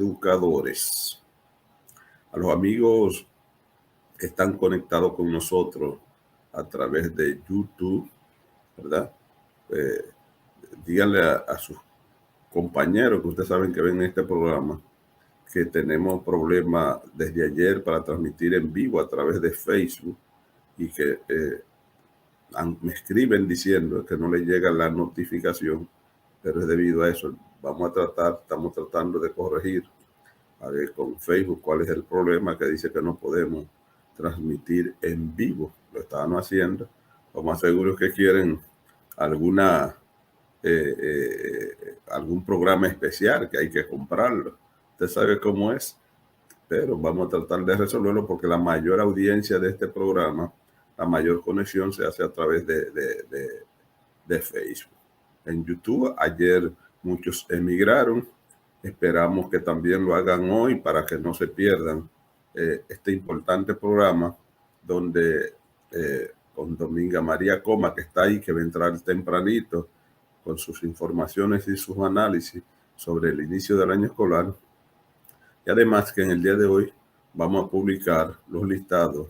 educadores, a los amigos que están conectados con nosotros a través de YouTube, ¿verdad? Díganle a sus compañeros que ustedes saben que ven este programa que tenemos problemas desde ayer para transmitir en vivo a través de Facebook y que me escriben diciendo que no les llega la notificación, pero es debido a eso. Estamos tratando de corregir a ver con Facebook cuál es el problema, que dice que no podemos transmitir en vivo. Lo estaban haciendo. Lo más seguro es que quieren algún programa especial que hay que comprarlo. Usted sabe cómo es, pero vamos a tratar de resolverlo porque la mayor audiencia de este programa, la mayor conexión se hace a través de Facebook. En YouTube ayer muchos emigraron. Esperamos que también lo hagan hoy para que no se pierdan este importante programa donde con Dominga María Coma, que está ahí, que va a entrar tempranito con sus informaciones y sus análisis sobre el inicio del año escolar. Y además que en el día de hoy vamos a publicar los listados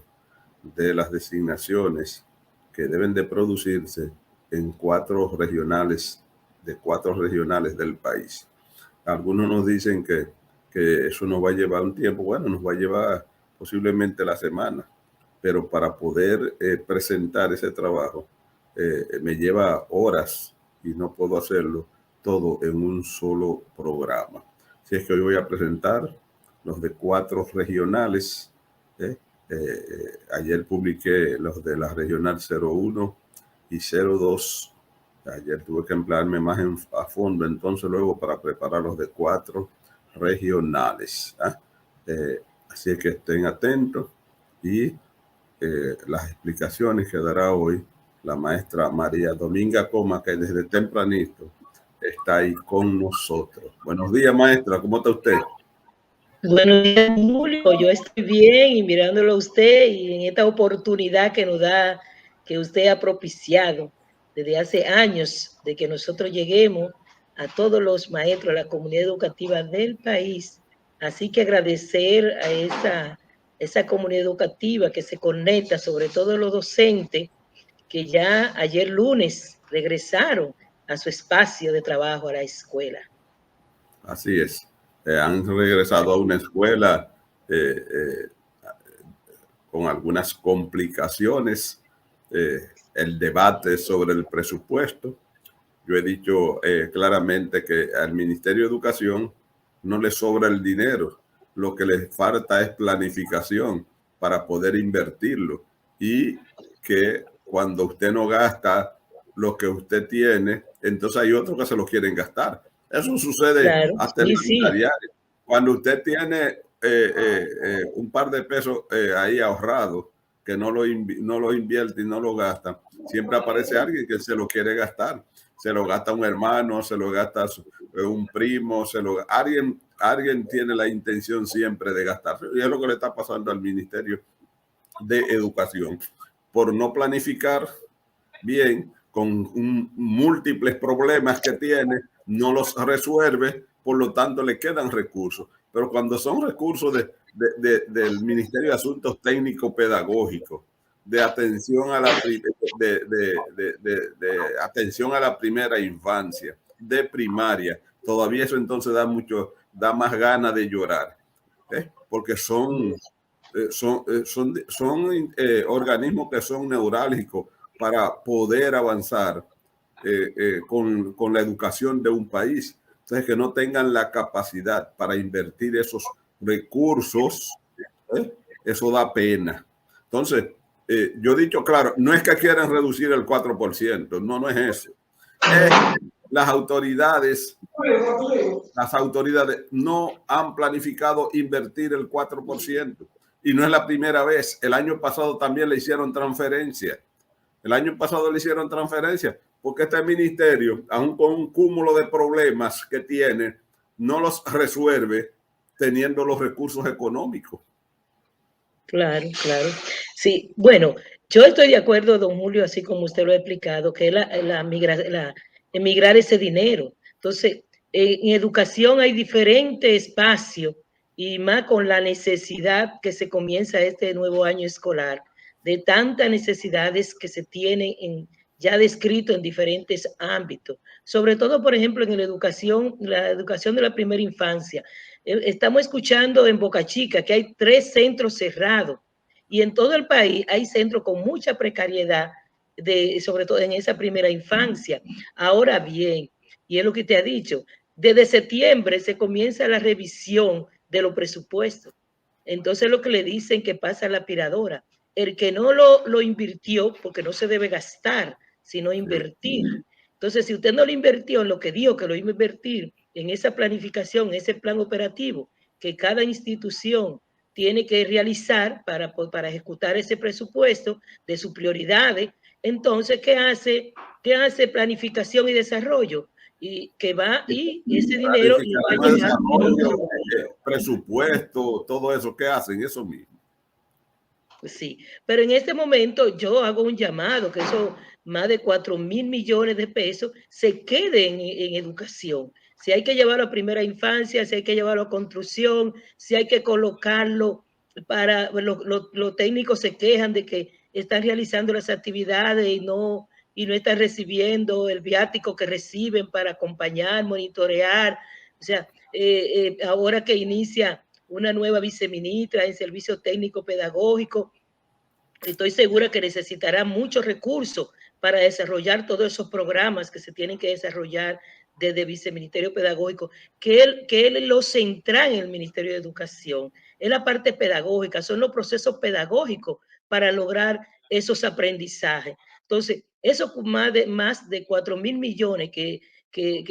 de las designaciones que deben de producirse en cuatro regionales del país. Algunos nos dicen que eso nos va a llevar un tiempo. Bueno, nos va a llevar posiblemente la semana, pero para poder presentar ese trabajo me lleva horas y no puedo hacerlo todo en un solo programa. Así es que hoy voy a presentar los de cuatro regionales. Ayer publiqué los de la regional 01 y 02. Ayer tuve que emplearme más a fondo, entonces luego para preparar los de cuatro regionales. Así es que estén atentos y las explicaciones que dará hoy la maestra María Dominga Coma, que desde tempranito está ahí con nosotros. Buenos días, maestra, ¿cómo está usted? Buenos días, Julio. Yo estoy bien y mirándolo a usted y en esta oportunidad que nos da, que usted ha propiciado desde hace años de que nosotros lleguemos a todos los maestros, a la comunidad educativa del país. Así que agradecer a esa comunidad educativa que se conecta, sobre todo los docentes, que ya ayer lunes regresaron a su espacio de trabajo, a la escuela. Así es. Han regresado a una escuela con algunas complicaciones. El debate sobre el presupuesto. Yo he dicho claramente que al Ministerio de Educación no le sobra el dinero. Lo que le falta es planificación para poder invertirlo. Y que cuando usted no gasta lo que usted tiene, entonces hay otros que se lo quieren gastar. Eso sucede Claro, hasta en la vida diaria. Cuando usted tiene un par de pesos ahí ahorrados, que no lo invierte y no lo gasta, siempre aparece alguien que se lo quiere gastar. Se lo gasta un hermano, se lo gasta un primo, alguien tiene la intención siempre de gastarse. Y es lo que le está pasando al Ministerio de Educación. Por no planificar bien, con múltiples problemas que tiene, no los resuelve, por lo tanto le quedan recursos. Pero cuando son recursos del Ministerio de Asuntos Técnicos Pedagógicos, de atención a atención a la primera infancia, de primaria, todavía eso entonces da más ganas de llorar, porque son organismos que son neurálgicos para poder avanzar con la educación de un país. Entonces, que no tengan la capacidad para invertir esos recursos, eso da pena. Entonces, yo he dicho, claro, no es que quieran reducir el 4%, no es eso. Las autoridades no han planificado invertir el 4%. Y no es la primera vez. El año pasado también le hicieron transferencia. Porque este ministerio, aún con un cúmulo de problemas que tiene, no los resuelve teniendo los recursos económicos. Claro. Sí, bueno, yo estoy de acuerdo, don Julio, así como usted lo ha explicado, que es emigrar ese dinero. Entonces, En educación hay diferentes espacios y más con la necesidad que se comienza este nuevo año escolar, de tantas necesidades que se tienen ya descrito en diferentes ámbitos, sobre todo, por ejemplo, en la educación de la primera infancia. Estamos escuchando en Boca Chica que hay 3 centros cerrados y en todo el país hay centros con mucha precariedad, sobre todo en esa primera infancia. Ahora bien, y es lo que te ha dicho, desde septiembre se comienza la revisión de los presupuestos. Entonces lo que le dicen que pasa a la aspiradora. El que no lo invirtió, porque no se debe gastar, sino invertir. Entonces, si usted no lo invirtió en lo que dijo que lo iba a invertir, en esa planificación, en ese plan operativo que cada institución tiene que realizar para ejecutar ese presupuesto de sus prioridades, entonces, ¿qué hace? ¿Qué hace planificación y desarrollo? Y que va y ese dinero lo va a llevar desarrollo, presupuesto, todo eso, ¿qué hacen? Eso mismo. Pues sí, pero en este momento yo hago un llamado que esos más de 4.000 millones de pesos se queden en educación. Si hay que llevarlo a primera infancia, si hay que llevarlo a construcción, si hay que colocarlo para, los técnicos se quejan de que están realizando las actividades y no están recibiendo el viático que reciben para acompañar, monitorear. O sea, ahora que inicia una nueva viceministra en servicio técnico pedagógico. Estoy segura que necesitará muchos recursos para desarrollar todos esos programas que se tienen que desarrollar desde el Viceministerio Pedagógico, que él lo central en el Ministerio de Educación. Es la parte pedagógica, son los procesos pedagógicos para lograr esos aprendizajes. Entonces, eso más de 4.000 millones que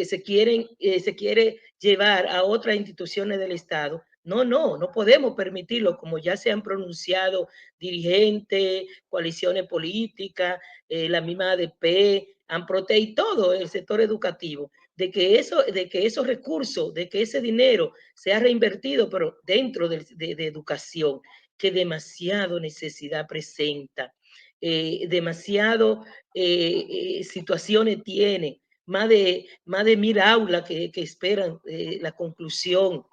se quiere llevar a otras instituciones del Estado, no podemos permitirlo, como ya se han pronunciado dirigentes, coaliciones políticas, la misma ADP, AMPROTE y todo el sector educativo, de que esos recursos, de que ese dinero sea reinvertido, pero dentro de educación, que demasiado necesidad presenta, demasiado situaciones tiene, más de 1.000 aulas que esperan la conclusión.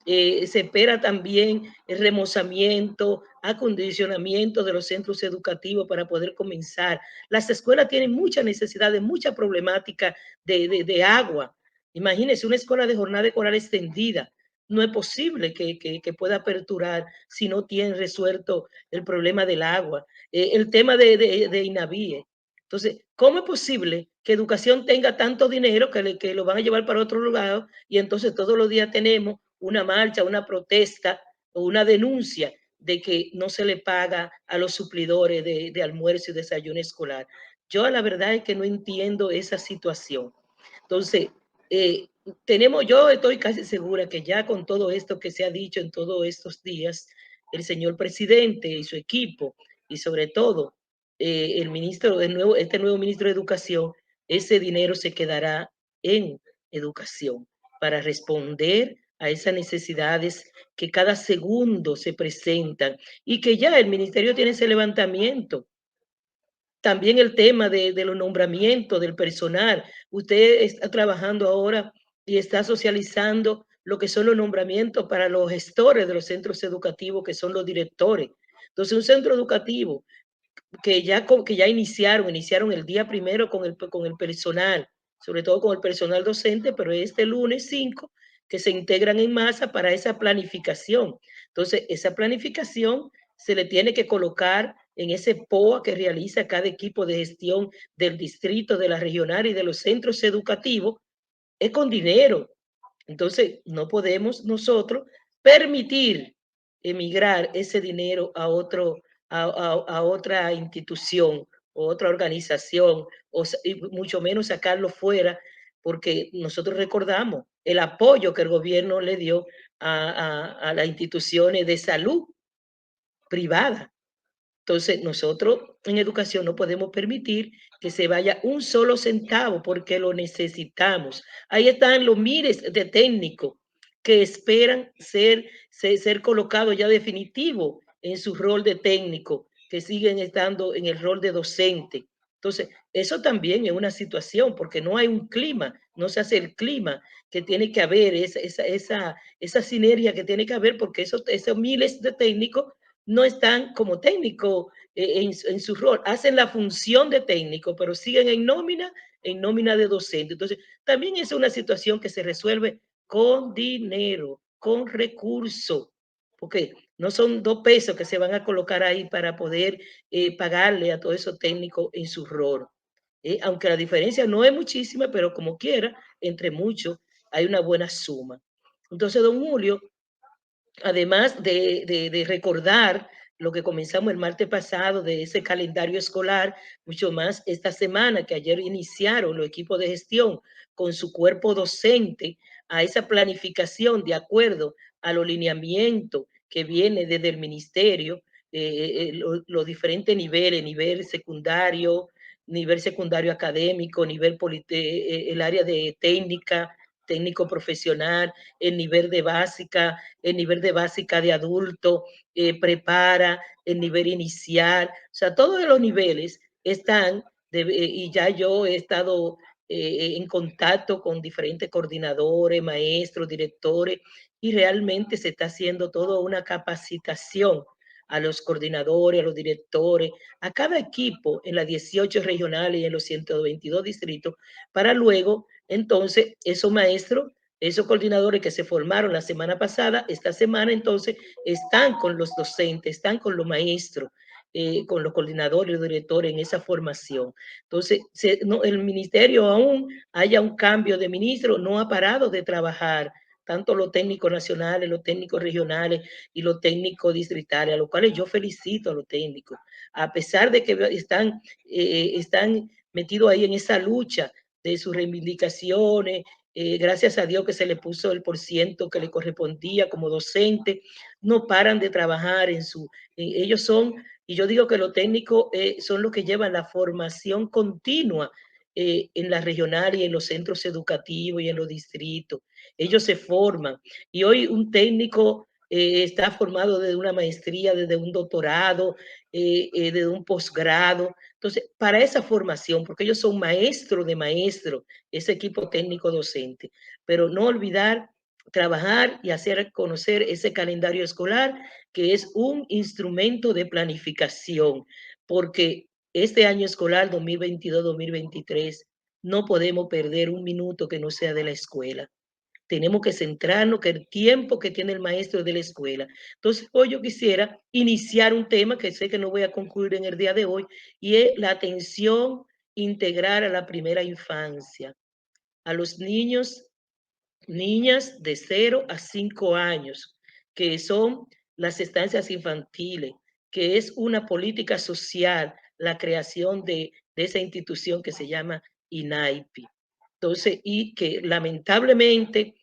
Se espera también el remozamiento, acondicionamiento de los centros educativos para poder comenzar. Las escuelas tienen mucha necesidad de mucha problemática de agua. Imagínense una escuela de jornada escolar extendida. No es posible que pueda aperturar si no tiene resuelto el problema del agua. El tema de INAVIE. Entonces, ¿cómo es posible que educación tenga tanto dinero que lo van a llevar para otro lugar y entonces todos los días tenemos una marcha, una protesta o una denuncia de que no se le paga a los suplidores de almuerzo y desayuno escolar? Yo la verdad es que no entiendo esa situación. Entonces, yo estoy casi segura que ya con todo esto que se ha dicho en todos estos días, el señor presidente y su equipo, y sobre todo este nuevo ministro de Educación, ese dinero se quedará en educación para responder a esas necesidades que cada segundo se presentan y que ya el ministerio tiene ese levantamiento. También el tema de los nombramientos del personal. Usted está trabajando ahora y está socializando lo que son los nombramientos para los gestores de los centros educativos, que son los directores. Entonces, un centro educativo que ya iniciaron el día primero con el personal, sobre todo con el personal docente, pero este lunes 5 que se integran en masa para esa planificación. Entonces, esa planificación se le tiene que colocar en ese POA que realiza cada equipo de gestión del distrito, de la regional y de los centros educativos, es con dinero. Entonces, no podemos nosotros permitir emigrar ese dinero a otra institución o otra organización, y mucho menos sacarlo fuera, porque nosotros recordamos el apoyo que el gobierno le dio a las instituciones de salud privada. Entonces, nosotros en educación no podemos permitir que se vaya un solo centavo porque lo necesitamos. Ahí están los miles de técnicos que esperan ser colocados ya definitivo en su rol de técnico, que siguen estando en el rol de docente. Entonces, eso también es una situación porque no hay un clima no se hace el clima que tiene que haber, esa sinergia que tiene que haber, porque esos miles de técnicos no están como técnicos en su rol, hacen la función de técnico, pero siguen en nómina de docente. Entonces, también es una situación que se resuelve con dinero, con recursos, porque no son 2 pesos que se van a colocar ahí para poder pagarle a todos esos técnicos en su rol. Aunque la diferencia no es muchísima, pero como quiera, entre muchos hay una buena suma. Entonces, don Julio, además de recordar lo que comenzamos el martes pasado de ese calendario escolar, mucho más esta semana que ayer iniciaron los equipos de gestión con su cuerpo docente a esa planificación de acuerdo a los lineamientos que viene desde el ministerio, los diferentes niveles, nivel secundario académico, el área de técnica, técnico profesional, el nivel de básica de adulto, prepara, el nivel inicial, o sea, todos los niveles están, y ya yo he estado en contacto con diferentes coordinadores, maestros, directores, y realmente se está haciendo toda una capacitación a los coordinadores, a los directores, a cada equipo en las 18 regionales y en los 122 distritos, para luego, entonces, esos maestros, esos coordinadores que se formaron la semana pasada, esta semana entonces están con los docentes, están con los maestros, con los coordinadores y directores en esa formación. Entonces, el ministerio aún haya un cambio de ministro, no ha parado de trabajar, tanto los técnicos nacionales, los técnicos regionales y los técnicos distritales, a los cuales yo felicito a los técnicos, a pesar de que están metidos ahí en esa lucha de sus reivindicaciones, gracias a Dios que se le puso el porciento que le correspondía como docente, no paran de trabajar ellos son, y yo digo que los técnicos son los que llevan la formación continua en la regional y en los centros educativos y en los distritos. Ellos se forman y hoy un técnico está formado desde una maestría, desde un doctorado, desde un posgrado. Entonces, para esa formación, porque ellos son maestros de maestros, ese equipo técnico docente, pero no olvidar trabajar y hacer conocer ese calendario escolar, que es un instrumento de planificación, porque este año escolar 2022-2023 no podemos perder un minuto que no sea de la escuela. Tenemos que centrarnos que el tiempo que tiene el maestro de la escuela. Entonces, hoy yo quisiera iniciar un tema que sé que no voy a concluir en el día de hoy, y es la atención integral a la primera infancia, a los niños, niñas de 0 a 5 años, que son las estancias infantiles, que es una política social, la creación de esa institución que se llama INAIPI. Entonces, y que lamentablemente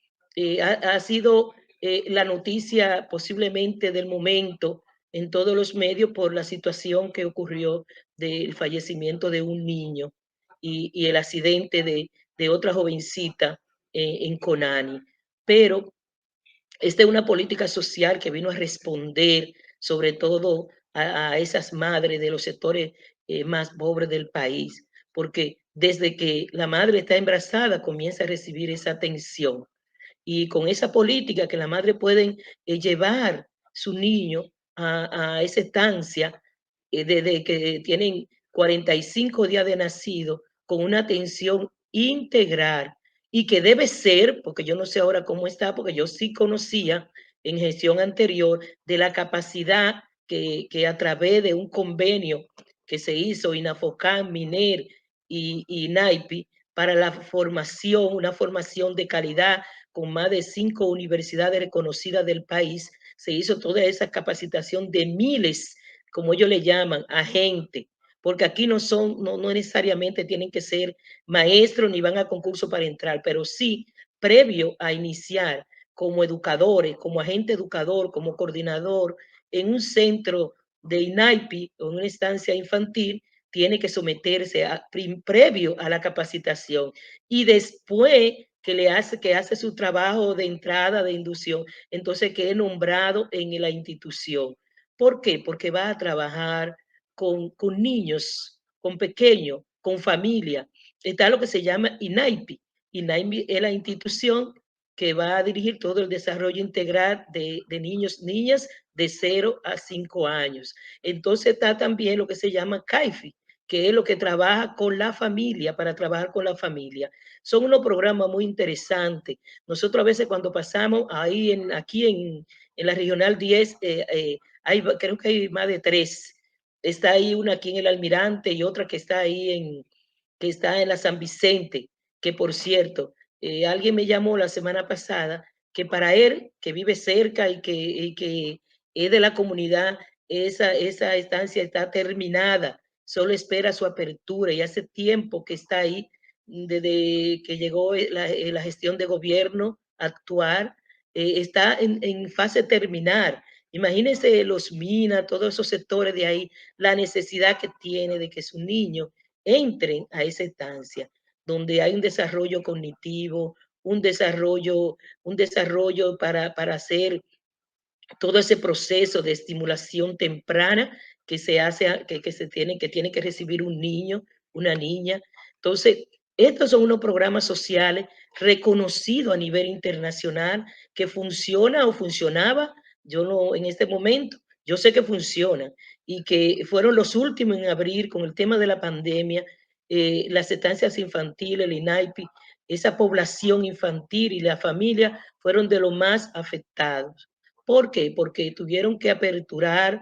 ha sido la noticia posiblemente del momento en todos los medios por la situación que ocurrió del fallecimiento de un niño y el accidente de otra jovencita en Conani. Pero esta es una política social que vino a responder sobre todo a esas madres de los sectores más pobres del país, porque desde que la madre está embarazada comienza a recibir esa atención, y con esa política que la madre pueden llevar su niño a esa estancia desde que tienen 45 días de nacido, con una atención integral, y que debe ser, porque yo no sé ahora cómo está, porque yo sí conocía en gestión anterior de la capacidad que a través de un convenio que se hizo INAFOCAN, MINER y NAIPI para la formación, una formación de calidad con más de 5 universidades reconocidas del país, se hizo toda esa capacitación de miles, como ellos le llaman, agentes, porque aquí no necesariamente tienen que ser maestros ni van a concurso para entrar, pero sí, previo a iniciar como educadores, como agente educador, como coordinador en un centro de INAIPI o en una estancia infantil, tiene que someterse previo a la capacitación, y después que hace su trabajo de entrada, de inducción, entonces que es nombrado en la institución. ¿Por qué? Porque va a trabajar con niños, con pequeños, con familia. Está lo que se llama INAIPI. INAIMI es la institución que va a dirigir todo el desarrollo integral de niños, niñas de 0 a 5 años. Entonces está también lo que se llama CAIFI, que es lo que trabaja con la familia, para trabajar con la familia. Son unos programas muy interesantes. Nosotros a veces cuando pasamos ahí aquí en la Regional 10, creo que hay más de 3. Está ahí una aquí en el Almirante y otra que está ahí que está en la San Vicente, que por cierto, alguien me llamó la semana pasada que para él, que vive cerca y que es de la comunidad, esa estancia está terminada, solo espera su apertura y hace tiempo que está ahí, desde que llegó la gestión de gobierno actual, está en fase terminar. Imagínense los minas, todos esos sectores de ahí, la necesidad que tiene de que su niño entren a esa estancia donde hay un desarrollo cognitivo, un desarrollo para hacer todo ese proceso de estimulación temprana que se hace, que tiene que recibir un niño, una niña. Entonces, estos son unos programas sociales reconocidos a nivel internacional que funciona o funcionaba, yo no, en este momento, yo sé que funcionan y que fueron los últimos en abrir con el tema de la pandemia, las estancias infantiles, el INAIPI, esa población infantil y la familia fueron de los más afectados. ¿Por qué? Porque tuvieron que aperturar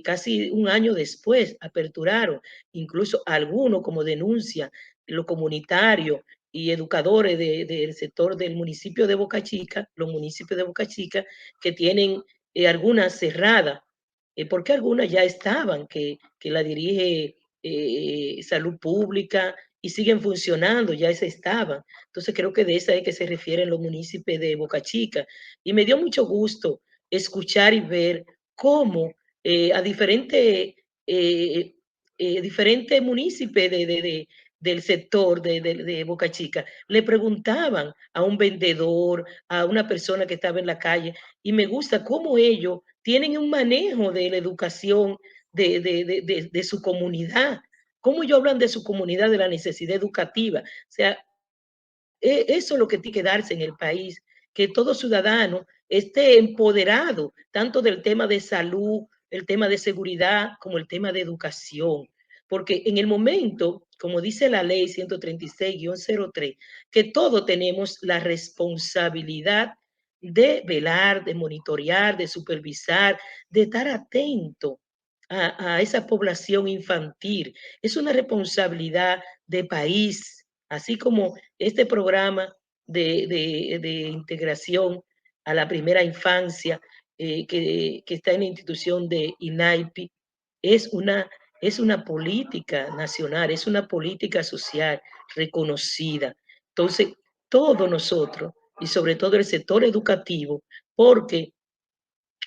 casi un año después, aperturaron, incluso algunos como denuncia, lo comunitario y educadores del sector del municipio de Boca Chica, los municipios de Boca Chica, que tienen algunas cerradas, porque algunas ya estaban, que la dirige Salud Pública y siguen funcionando, ya se estaban. Entonces creo que de esa es que se refieren los municipios de Boca Chica. Y me dio mucho gusto escuchar y ver cómo a diferentes municipios del sector de Boca Chica le preguntaban a un vendedor, a una persona que estaba en la calle, y me gusta cómo ellos tienen un manejo de la educación de su comunidad, cómo ellos hablan de su comunidad, de la necesidad educativa. O sea, eso es lo que tiene que darse en el país, que todo ciudadano esté empoderado tanto del tema de salud, el tema de seguridad, como el tema de educación. Porque en el momento, como dice la ley 136-03, que todos tenemos la responsabilidad de velar, de monitorear, de supervisar, de estar atento a esa población infantil. Es una responsabilidad de país, así como este programa de integración a la primera infancia que está en la institución de INAIPI, es una, es una política nacional, es una política social reconocida. Entonces, todos nosotros, y sobre todo el sector educativo, porque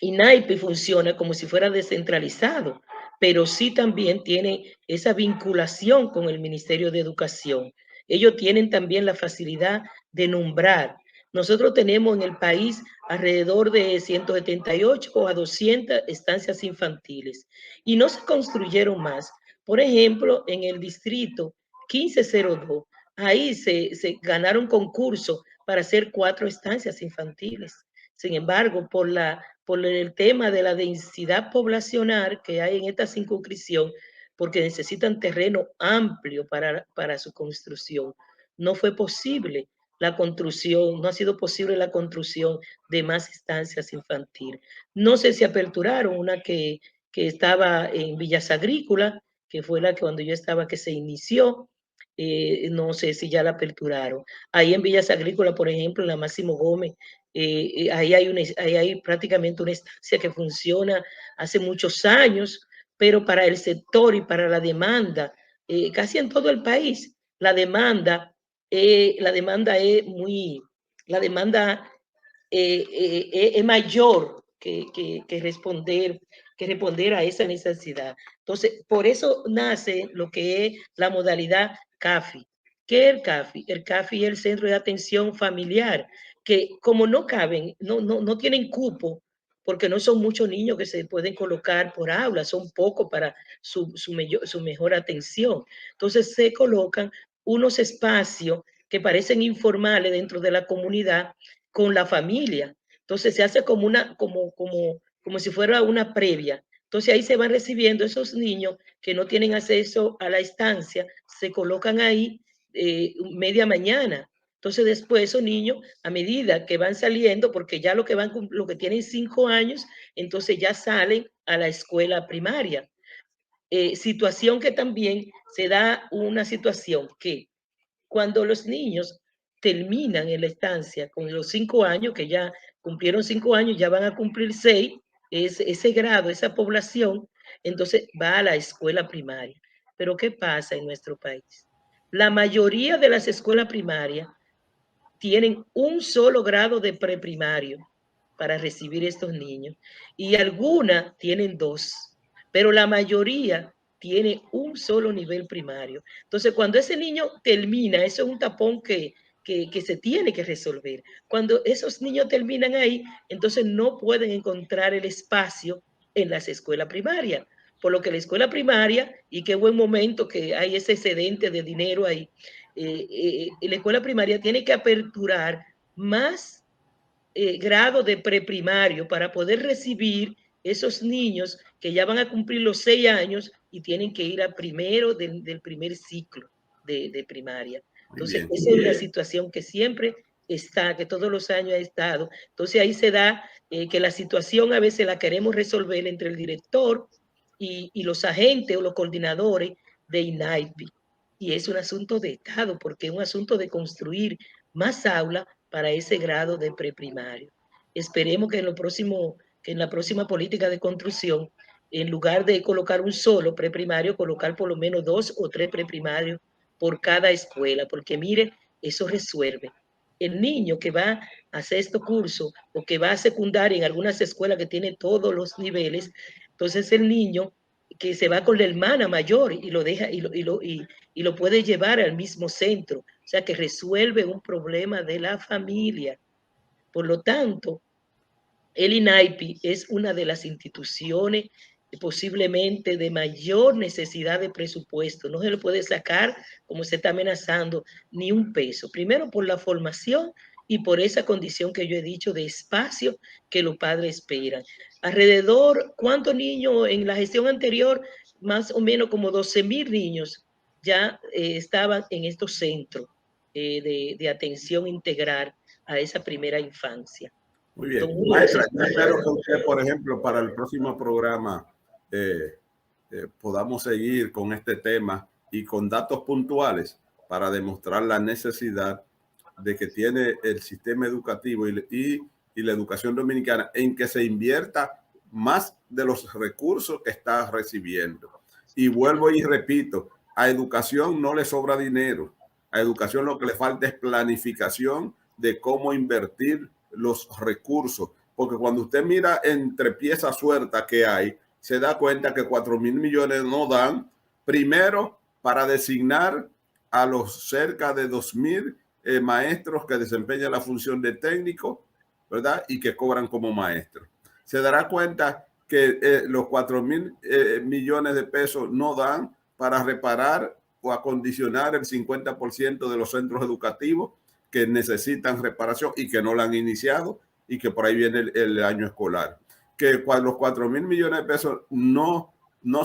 INAIPI funciona como si fuera descentralizado, pero sí también tiene esa vinculación con el Ministerio de Educación. Ellos tienen también la facilidad de nombrar. Nosotros tenemos en el país alrededor de 178 a 200 estancias infantiles y no se construyeron más. Por ejemplo, en el distrito 1502, ahí se ganaron concursos para hacer 4 estancias infantiles. Sin embargo, por el tema de la densidad poblacional que hay en esta circunscripción, porque necesitan terreno amplio para su construcción, no fue posible la construcción, no ha sido posible la construcción de más estancias infantiles. No sé si aperturaron una que estaba en Villas Agrícolas, que fue la que cuando yo estaba que se inició, no sé si ya la aperturaron. Ahí en Villas Agrícolas, por ejemplo, en la Máximo Gómez, ahí hay prácticamente una estancia que funciona hace muchos años, pero para el sector y para la demanda, casi en todo el país, la demanda es muy, la demanda es mayor que responder a esa necesidad. Entonces, por eso nace lo que es la modalidad CAFI. ¿Qué es el CAFI? El CAFI es el Centro de Atención Familiar, que como no caben, no tienen cupo, porque no son muchos niños que se pueden colocar por aula, son pocos para su mejor atención. Entonces se colocan unos espacios que parecen informales dentro de la comunidad con la familia. Entonces se hace como si fuera una previa. Entonces ahí se van recibiendo esos niños que no tienen acceso a la estancia, se colocan ahí media mañana. Entonces después esos niños, a medida que van saliendo, porque ya lo que tienen 5 años, entonces ya salen a la escuela primaria. Situación que también se da una situación que cuando los niños terminan en la estancia con los 5 años, que ya cumplieron 5 años, ya van a cumplir 6, ese grado, esa población, entonces va a la escuela primaria. Pero ¿qué pasa en nuestro país? La mayoría de las escuelas primarias tienen un solo grado de preprimario para recibir estos niños y algunas tienen 2, pero la mayoría tiene un solo nivel primario. Entonces, cuando ese niño termina, eso es un tapón que se tiene que resolver. Cuando esos niños terminan ahí, entonces no pueden encontrar el espacio en las escuelas primarias. Por lo que la escuela primaria, y qué buen momento que hay ese excedente de dinero ahí, la escuela primaria tiene que aperturar más grado de preprimario para poder recibir esos niños que ya van a cumplir los 6 años y tienen que ir a primero del primer ciclo de primaria. Entonces, esa es una situación que siempre está, que todos los años ha estado. Entonces, ahí se da que la situación a veces la queremos resolver entre el director y los agentes o los coordinadores de INAIPI. Y es un asunto de Estado, porque es un asunto de construir más aulas para ese grado de preprimario. Esperemos que en la próxima política de construcción, en lugar de colocar un solo preprimario, colocar por lo menos 2 o 3 preprimarios por cada escuela, porque mire, eso resuelve. El niño que va a sexto curso o que va a secundaria en algunas escuelas que tiene todos los niveles, entonces el niño que se va con la hermana mayor y lo deja y lo puede llevar al mismo centro, o sea que resuelve un problema de la familia. Por lo tanto, el INAIPI es una de las instituciones posiblemente de mayor necesidad de presupuesto. No se le puede sacar, como se está amenazando, ni un peso. Primero por la formación y por esa condición que yo he dicho de espacio que los padres esperan. Alrededor, ¿cuántos niños en la gestión anterior? Más o menos como 12,000 niños ya estaban en estos centros de atención integral a esa primera infancia. Muy bien. Maestra, yo espero que usted, por ejemplo, para el próximo programa podamos seguir con este tema y con datos puntuales para demostrar la necesidad de que tiene el sistema educativo y la educación dominicana en que se invierta más de los recursos que está recibiendo. Y vuelvo y repito, a educación no le sobra dinero. A educación lo que le falta es planificación de cómo invertir los recursos. Porque cuando usted mira entre piezas sueltas que hay, se da cuenta que 4,000 millones no dan, primero, para designar a los cerca de 2,000 maestros que desempeñan la función de técnico, ¿verdad? Y que cobran como maestros. Se dará cuenta que los 4,000 millones de pesos no dan para reparar o acondicionar el 50% de los centros educativos que necesitan reparación y que no la han iniciado y que por ahí viene el año escolar. Que los 4,000 millones de pesos no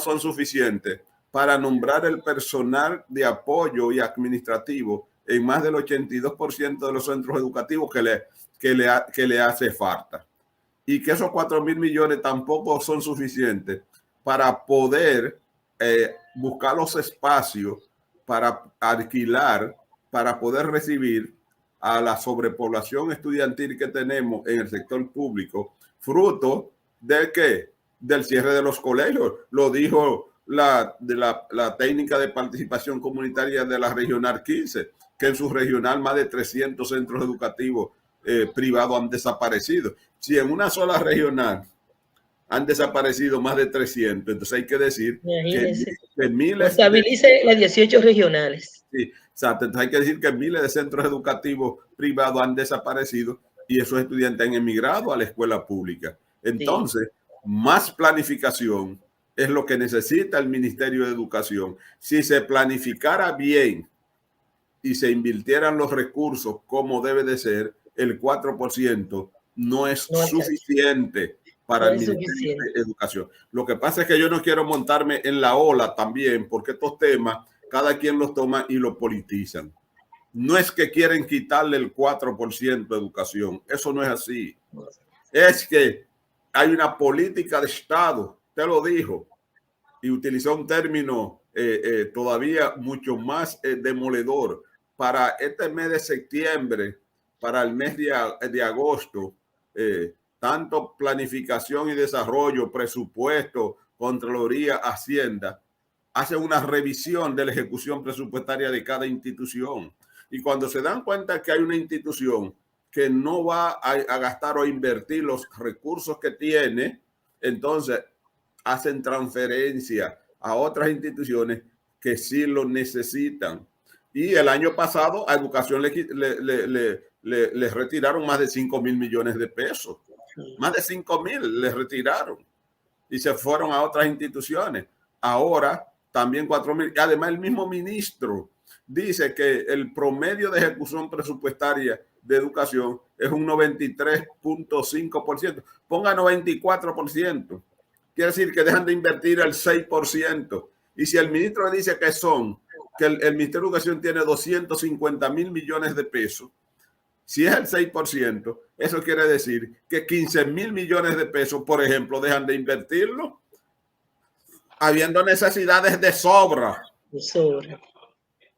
son suficientes para nombrar el personal de apoyo y administrativo en más del 82% de los centros educativos que le hace falta. Y que esos 4,000 millones tampoco son suficientes para poder buscar los espacios para alquilar, para poder recibir a la sobrepoblación estudiantil que tenemos en el sector público, fruto de ¿qué? Del cierre de los colegios. Lo dijo la técnica de participación comunitaria de la Regional 15, que en su regional más de 300 centros educativos privados han desaparecido. Si en una sola regional han desaparecido más de 300, entonces hay que decir que miles... Estabilice las 18 regionales. Sí, exacto. Entonces hay que decir que miles de centros educativos privados han desaparecido y esos estudiantes han emigrado a la escuela pública. Entonces, más planificación es lo que necesita el Ministerio de Educación. Si se planificara bien y se invirtieran los recursos como debe de ser, el 4% no es suficiente para el Ministerio de Educación. Lo que pasa es que yo no quiero montarme en la ola también, porque estos temas cada quien los toma y los politizan. No es que quieren quitarle el 4% de educación, eso no es así. Es que hay una política de Estado, te lo dijo, y utilizó un término todavía mucho más demoledor. Para este mes de septiembre, para el mes de agosto, tanto planificación y desarrollo, presupuesto, Contraloría, Hacienda, hacen una revisión de la ejecución presupuestaria de cada institución. Y cuando se dan cuenta que hay una institución que no va a gastar o invertir los recursos que tiene, entonces hacen transferencia a otras instituciones que sí lo necesitan. Y el año pasado a educación le retiraron más de 5,000 millones de pesos. Más de 5,000 les retiraron y se fueron a otras instituciones. Ahora también 4,000. Además, el mismo ministro dice que el promedio de ejecución presupuestaria de educación es un 93.5%. Ponga 94%. Quiere decir que dejan de invertir el 6%. Y si el ministro dice que el Ministerio de Educación tiene 250,000 millones de pesos, si es el 6%, eso quiere decir que 15,000 millones de pesos, por ejemplo, dejan de invertirlo, habiendo necesidades de sobra. De sobra.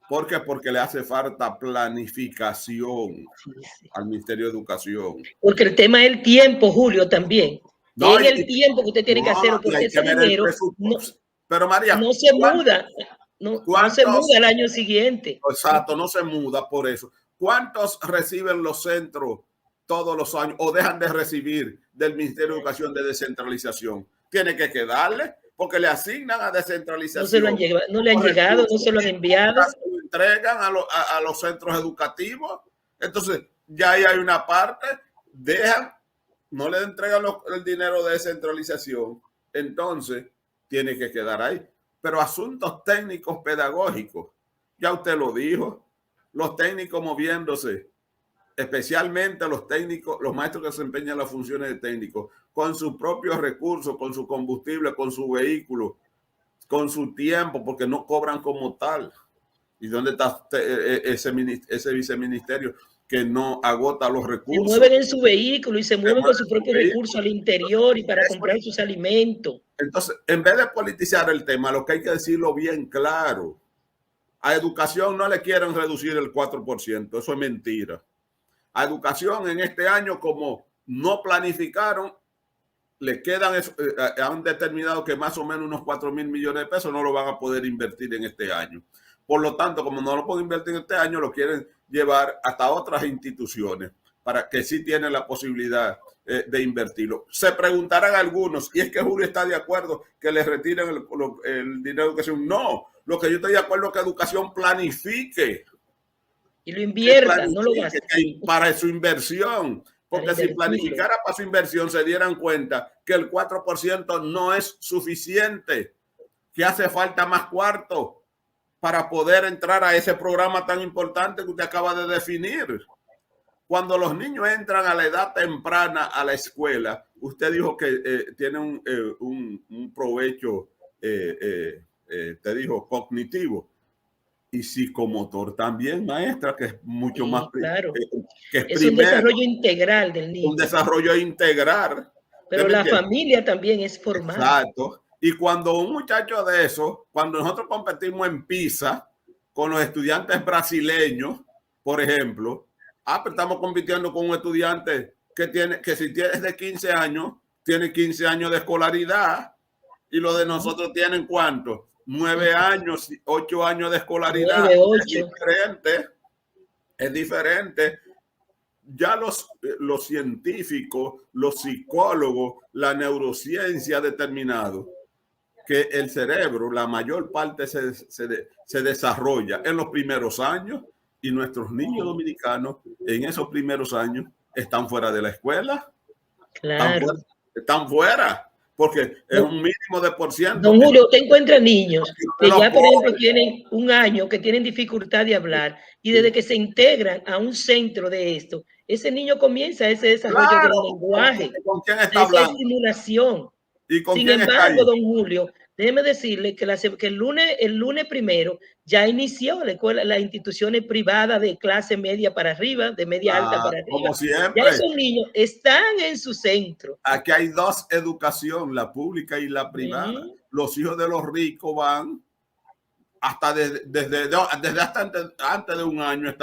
¿Por qué? Porque le hace falta planificación al Ministerio de Educación. Porque el tema es el tiempo, Julio, también. No, es el tiempo que usted tiene que hacerlo, porque ese dinero pero María, no se muda. No se muda el año siguiente. Exacto, no se muda por eso. ¿Cuántos reciben los centros todos los años o dejan de recibir del Ministerio de Educación de descentralización? Tiene que quedarle porque le asignan a descentralización. No se lo han llegado, no le han llegado, no se lo han enviado. Se lo entregan a los centros educativos. Entonces, ya ahí hay una parte, no le entregan el dinero de descentralización. Entonces, tiene que quedar ahí. Pero asuntos técnicos pedagógicos, ya usted lo dijo, los técnicos moviéndose, especialmente los técnicos, los maestros que desempeñan las funciones de técnicos, con sus propios recursos, con su combustible, con su vehículo, con su tiempo, porque no cobran como tal. ¿Y dónde está ese viceministerio que no agota los recursos? Se mueven en su vehículo y se mueven con sus propios recursos al interior y para comprar sus alimentos. Entonces, en vez de politizar el tema, lo que hay que decirlo bien claro. A educación no le quieren reducir el 4%, eso es mentira. A educación en este año, como no planificaron, le quedan, han determinado que más o menos unos 4,000 millones de pesos no lo van a poder invertir en este año. Por lo tanto, como no lo pueden invertir en este año, lo quieren llevar hasta otras instituciones para que sí tienen la posibilidad de invertirlo. Se preguntarán algunos, y es que Julio está de acuerdo que les retiren el dinero de educación. No, lo que yo estoy de acuerdo es que educación planifique. Y lo invierta, no lo gaste. Para su inversión. Porque si planificara para su inversión, se dieran cuenta que el 4% no es suficiente, que hace falta más cuarto para poder entrar a ese programa tan importante que usted acaba de definir. Cuando los niños entran a la edad temprana a la escuela, usted dijo que tienen un provecho, te dijo, cognitivo y psicomotor también, maestra, que es mucho más. Claro. Que es un desarrollo integral del niño. Un desarrollo integral. Pero la familia también es formada. Exacto. Y cuando un muchacho de eso, cuando nosotros competimos en PISA con los estudiantes brasileños, por ejemplo, pero estamos compitiendo con un estudiante que si tiene de 15 años, tiene 15 años de escolaridad, y los de nosotros tienen ¿cuánto? 9 años, 8 años de escolaridad. 9, 8. Es diferente. Ya los científicos, los psicólogos, la neurociencia ha determinado que el cerebro, la mayor parte se desarrolla en los primeros años, y nuestros niños dominicanos en esos primeros años están fuera de la escuela. Claro. Están fuera. porque es un mínimo de por ciento. Don Julio, usted encuentra niños que ya, por ejemplo, tienen un año, que tienen dificultad de hablar, y desde que se integran a un centro de esto, ese niño comienza ese desarrollo del lenguaje, ¿Con quién está esa hablando? estimulación. ¿Y con Sin quién embargo, está don Julio, déjeme decirle que, que el lunes primero ya inició la escuela, las instituciones privadas de clase media para arriba, de media alta para arriba. Como siempre. Ya esos niños están en su centro. Aquí hay dos educación, la pública y la privada. Los hijos de los ricos van hasta desde hasta antes de un año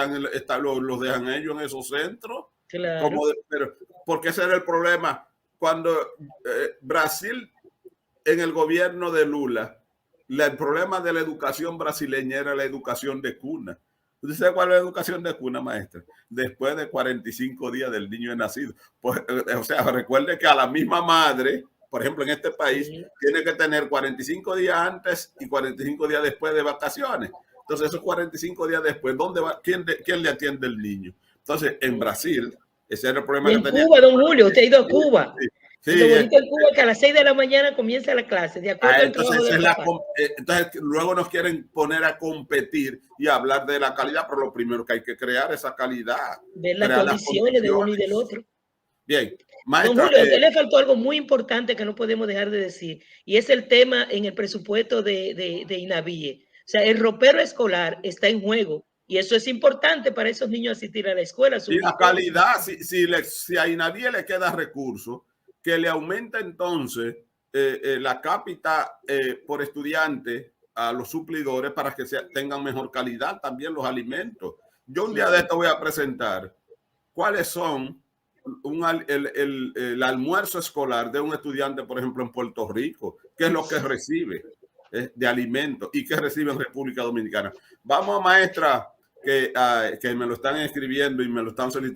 los dejan ellos en esos centros. Claro. Pero porque ese era el problema. Cuando Brasil, en el gobierno de Lula, el problema de la educación brasileña era la educación de cuna. ¿Usted sabe cuál es la educación de cuna, maestra? Después de 45 días del niño nacido. Pues, o sea, recuerde que a la misma madre, por ejemplo, en este país, tiene que tener 45 días antes y 45 días después de vacaciones. Entonces, esos 45 días después, ¿dónde va? ¿Quién le atiende el niño? Entonces, en Brasil, ese era el problema que tenía. En Cuba, don Julio, usted ha ido a Cuba. Sí, lo bonito en Cuba es que a las 6 de la mañana comienza la clase, de acuerdo al trabajo del papá. Entonces, luego nos quieren poner a competir y hablar de la calidad, pero lo primero que hay que crear es esa calidad. Ver las condiciones de uno y del otro. Bien, maestra. Don Julio, a usted le faltó algo muy importante que no podemos dejar de decir, y es el tema en el presupuesto de INAVIE. O sea, el ropero escolar está en juego, y eso es importante para esos niños asistir a la escuela. Y la calidad, si a INAVIE le queda recursos, que le aumenta entonces la cápita por estudiante a los suplidores para que tengan mejor calidad también los alimentos. Yo un día de esto voy a presentar cuáles son el almuerzo escolar de un estudiante, por ejemplo, en Puerto Rico, qué es lo que recibe de alimentos y qué recibe en República Dominicana. Vamos, maestra, que me lo están escribiendo y me lo están solicitando.